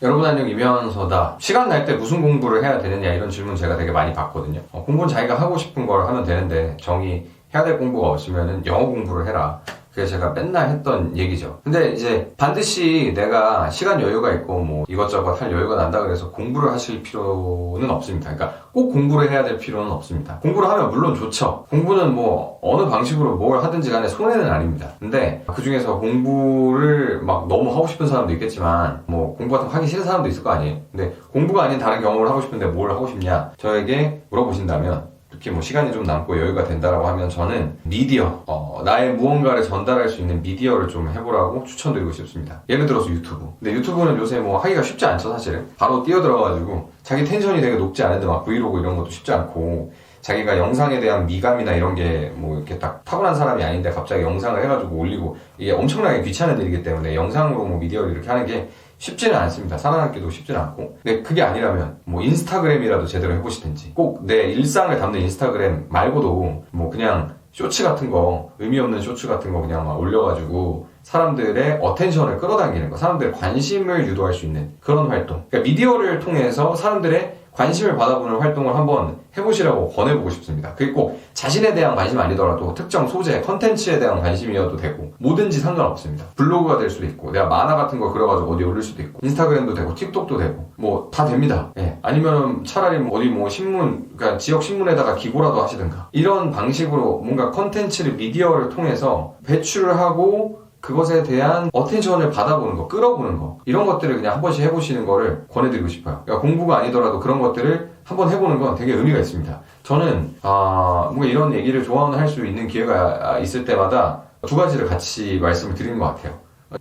여러분 안녕, 이면서다. 시간 날 때 무슨 공부를 해야 되느냐 이런 질문 제가 되게 많이 받거든요. 공부는 자기가 하고 싶은 걸 하면 되는데 정이 해야 될 공부가 없으면 영어 공부를 해라. 그게 제가 맨날 했던 얘기죠. 근데 이제 반드시 내가 시간 여유가 있고 뭐 이것저것 할 여유가 난다 그래서 공부를 하실 필요는 없습니다. 그러니까 꼭 공부를 해야 될 필요는 없습니다. 공부를 하면 물론 좋죠. 공부는 뭐 어느 방식으로 뭘 하든지 간에 손해는 아닙니다. 근데 그 중에서 공부를 막 너무 하고 싶은 사람도 있겠지만 뭐 공부 같은 거 하기 싫은 사람도 있을 거 아니에요. 근데 공부가 아닌 다른 경험을 하고 싶은데 뭘 하고 싶냐 저에게 물어보신다면, 특히 뭐 시간이 좀 남고 여유가 된다라고 하면 저는 미디어, 나의 무언가를 전달할 수 있는 미디어를 좀 해보라고 추천드리고 싶습니다. 예를 들어서 유튜브. 근데 유튜브는 요새 뭐 하기가 쉽지 않죠, 사실은. 바로 뛰어들어가지고 자기 텐션이 되게 높지 않은데 막 브이로그 이런 것도 쉽지 않고, 자기가 영상에 대한 미감이나 이런 게 뭐 이렇게 딱 타고난 사람이 아닌데 갑자기 영상을 해가지고 올리고, 이게 엄청나게 귀찮은 일이기 때문에 영상으로 뭐 미디어를 이렇게 하는 게 쉽지는 않습니다. 살아남기도 쉽지는 않고. 근데 그게 아니라면 뭐 인스타그램이라도 제대로 해보시든지, 꼭 내 일상을 담는 인스타그램 말고도 뭐 그냥 쇼츠 같은 거, 의미 없는 쇼츠 같은 거 그냥 막 올려가지고 사람들의 어텐션을 끌어당기는 거, 사람들의 관심을 유도할 수 있는 그런 활동. 그러니까 미디어를 통해서 사람들의 관심을 받아보는 활동을 한번 해보시라고 권해보고 싶습니다. 그게 꼭 자신에 대한 관심 아니더라도 특정 소재, 컨텐츠에 대한 관심이어도 되고 뭐든지 상관없습니다. 블로그가 될 수도 있고, 내가 만화 같은 거 그려가지고 어디 올릴 수도 있고, 인스타그램도 되고 틱톡도 되고 뭐 다 됩니다. 예. 아니면 차라리 뭐 어디 뭐 신문, 그러니까 지역 신문에다가 기고라도 하시든가, 이런 방식으로 뭔가 컨텐츠를, 미디어를 통해서 배출을 하고 그것에 대한 어텐션을 받아보는 거, 끌어보는 거, 이런 것들을 그냥 한 번씩 해보시는 거를 권해드리고 싶어요. 그러니까 공부가 아니더라도 그런 것들을 한번 해보는 건 되게 의미가 있습니다. 저는 뭔가 이런 얘기를 조언을 할 수 있는 기회가 있을 때마다 두 가지를 같이 말씀을 드리는 것 같아요.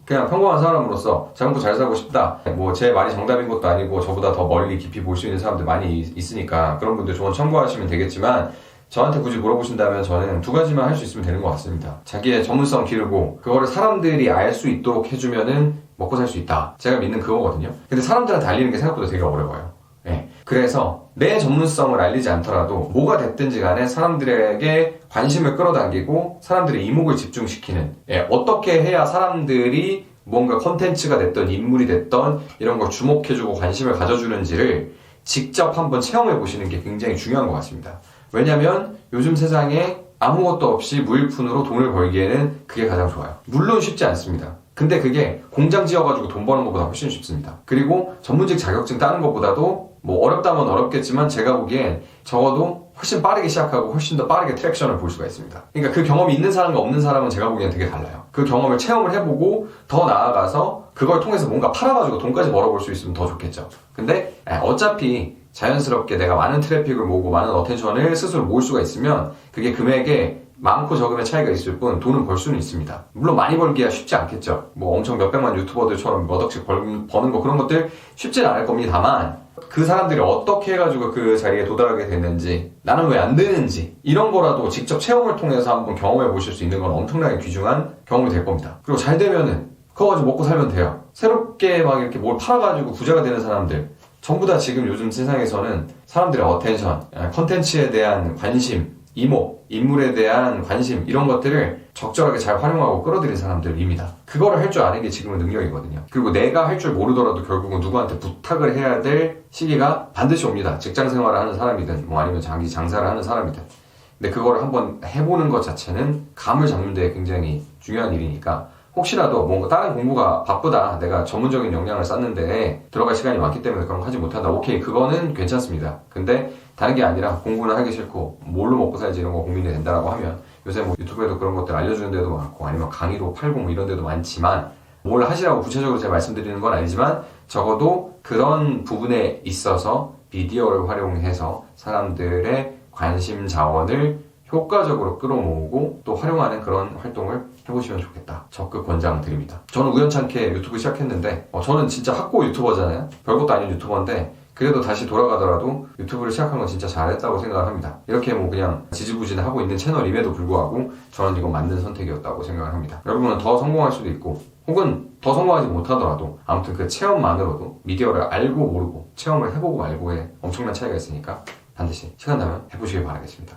그냥 평범한 사람으로서 자전거 잘 사고 싶다, 뭐 제 말이 정답인 것도 아니고 저보다 더 멀리 깊이 볼 수 있는 사람들 많이 있으니까 그런 분들 조언 참고하시면 되겠지만, 저한테 굳이 물어보신다면 저는 두 가지만 할 수 있으면 되는 것 같습니다. 자기의 전문성 기르고 그거를 사람들이 알 수 있도록 해주면은 먹고 살 수 있다. 제가 믿는 그거거든요. 근데 사람들한테 알리는 게 생각보다 되게 어려워요. 예. 그래서 내 전문성을 알리지 않더라도 뭐가 됐든지 간에 사람들에게 관심을 끌어당기고 사람들의 이목을 집중시키는, 어떻게 해야 사람들이 뭔가 컨텐츠가 됐던 인물이 됐던 이런 걸 주목해주고 관심을 가져주는지를 직접 한번 체험해 보시는 게 굉장히 중요한 것 같습니다. 왜냐면 요즘 세상에 아무것도 없이 무일푼으로 돈을 벌기에는 그게 가장 좋아요. 물론 쉽지 않습니다. 근데 그게 공장 지어가지고 돈 버는 것보다 훨씬 쉽습니다. 그리고 전문직 자격증 따는 것보다도 뭐 어렵다면 어렵겠지만 제가 보기엔 적어도 훨씬 빠르게 시작하고 훨씬 더 빠르게 트랙션을 볼 수가 있습니다. 그러니까 그 경험이 있는 사람과 없는 사람은 제가 보기엔 되게 달라요. 그 경험을 체험을 해보고 더 나아가서 그걸 통해서 뭔가 팔아가지고 돈까지 벌어볼 수 있으면 더 좋겠죠. 근데 어차피 자연스럽게 내가 많은 트래픽을 모으고 많은 어텐션을 스스로 모을 수가 있으면 그게 금액에 많고 적음의 차이가 있을 뿐 돈은 벌 수는 있습니다. 물론 많이 벌기가 쉽지 않겠죠. 뭐 엄청 몇백만 유튜버들처럼 몇 억씩 버는 거, 그런 것들 쉽지는 않을 겁니다. 다만 그 사람들이 어떻게 해가지고 그 자리에 도달하게 됐는지, 나는 왜 안 되는지, 이런 거라도 직접 체험을 통해서 한번 경험해 보실 수 있는 건 엄청나게 귀중한 경험이 될 겁니다. 그리고 잘 되면은 그거 가지고 먹고 살면 돼요. 새롭게 막 이렇게 뭘 팔아가지고 부자가 되는 사람들 전부 다 지금 요즘 세상에서는 사람들의 어텐션, 컨텐츠에 대한 관심, 이목, 인물에 대한 관심, 이런 것들을 적절하게 잘 활용하고 끌어들인 사람들입니다. 그거를 할 줄 아는 게 지금은 능력이거든요. 그리고 내가 할 줄 모르더라도 결국은 누구한테 부탁을 해야 될 시기가 반드시 옵니다. 직장 생활을 하는 사람이든 뭐 아니면 자기 장사를 하는 사람이든. 근데 그거를 한번 해보는 것 자체는 감을 잡는 데 굉장히 중요한 일이니까, 혹시라도 뭔가 다른 공부가 바쁘다, 내가 전문적인 역량을 쌓는데 들어갈 시간이 많기 때문에 그런 거 하지 못한다, 오케이, 그거는 괜찮습니다. 근데 다른 게 아니라 공부는 하기 싫고 뭘로 먹고 살지 이런 거 고민이 된다라고 하면, 요새 뭐 유튜브에도 그런 것들 알려주는 데도 많고 아니면 강의로 팔고 뭐 이런 데도 많지만, 뭘 하시라고 구체적으로 제가 말씀드리는 건 아니지만 적어도 그런 부분에 있어서 미디어를 활용해서 사람들의 관심 자원을 효과적으로 끌어모으고 또 활용하는 그런 활동을 해보시면 좋겠다. 적극 권장드립니다. 저는 우연찮게 유튜브 시작했는데, 저는 진짜 학고 유튜버잖아요. 별것도 아닌 유튜버인데 그래도 다시 돌아가더라도 유튜브를 시작한 건 진짜 잘했다고 생각을 합니다. 이렇게 뭐 그냥 지지부진하고 있는 채널임에도 불구하고 저는 이건 맞는 선택이었다고 생각을 합니다. 여러분은 더 성공할 수도 있고 혹은 더 성공하지 못하더라도 아무튼 그 체험만으로도 미디어를 알고 모르고 체험을 해보고 말고에 엄청난 차이가 있으니까 반드시 시간 나면 해보시길 바라겠습니다.